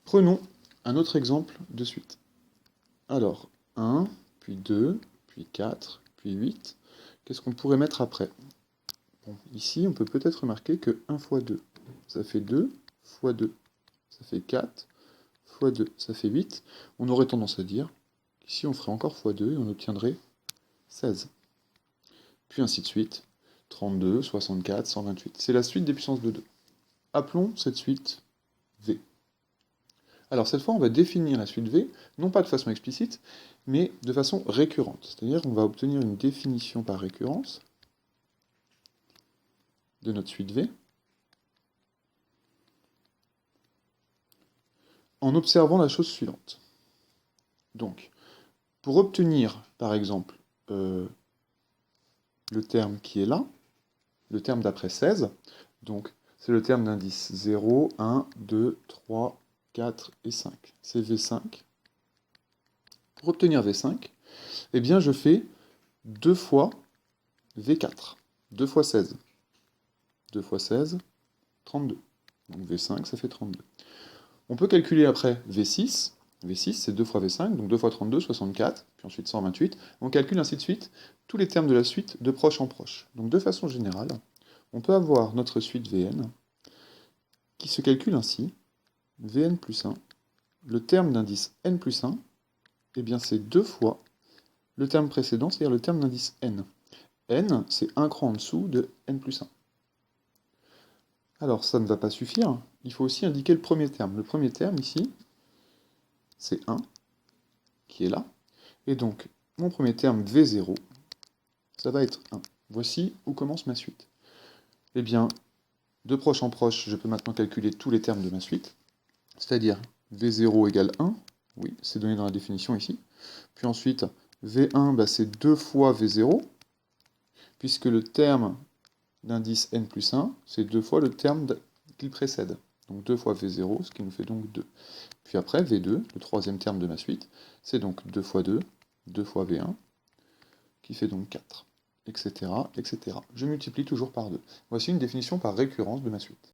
Prenons un autre exemple de suite. Alors, 1, puis 2, puis 4, puis 8. Qu'est-ce qu'on pourrait mettre après? Bon, ici, on peut peut-être remarquer que 1 fois 2, ça fait 2 fois 2, ça fait 4 fois 2, ça fait 8. On aurait tendance à dire qu'ici, on ferait encore fois 2 et on obtiendrait 16. Puis ainsi de suite, 32, 64, 128. C'est la suite des puissances de 2. Appelons cette suite V. Alors cette fois, on va définir la suite V, non pas de façon explicite, mais de façon récurrente. C'est-à-dire qu'on va obtenir une définition par récurrence de notre suite V, en observant la chose suivante. Donc, pour obtenir, par exemple, le terme qui est là, le terme d'après 16, donc c'est le terme d'indice 0, 1, 2, 3, 4 et 5. C'est V5. Pour obtenir V5, eh bien je fais 2 fois V4. 2 fois 16. 2 fois 16, 32. Donc V5, ça fait 32. On peut calculer après V6. V6, c'est 2 fois V5, donc 2 fois 32, 64, puis ensuite 128. On calcule ainsi de suite tous les termes de la suite de proche en proche. Donc de façon générale, on peut avoir notre suite Vn qui se calcule ainsi. Vn plus 1, le terme d'indice n plus 1, eh bien c'est 2 fois le terme précédent, c'est-à-dire le terme d'indice n. N, c'est un cran en dessous de n plus 1. Alors ça ne va pas suffire, il faut aussi indiquer le premier terme. Le premier terme ici, c'est 1, qui est là. Et donc, mon premier terme V0, ça va être 1. Voici où commence ma suite. Eh bien, de proche en proche, je peux maintenant calculer tous les termes de ma suite. C'est-à-dire V0 égale 1, oui, c'est donné dans la définition ici. Puis ensuite, V1, bah, c'est 2 fois V0, puisque le terme d'indice n plus 1, c'est 2 fois le terme qu'il précède. Donc 2 fois V0, ce qui nous fait donc 2. Puis après, V2, le troisième terme de ma suite, c'est donc 2 fois 2, 2 fois V1, qui fait donc 4, etc., etc. Je multiplie toujours par 2. Voici une définition par récurrence de ma suite.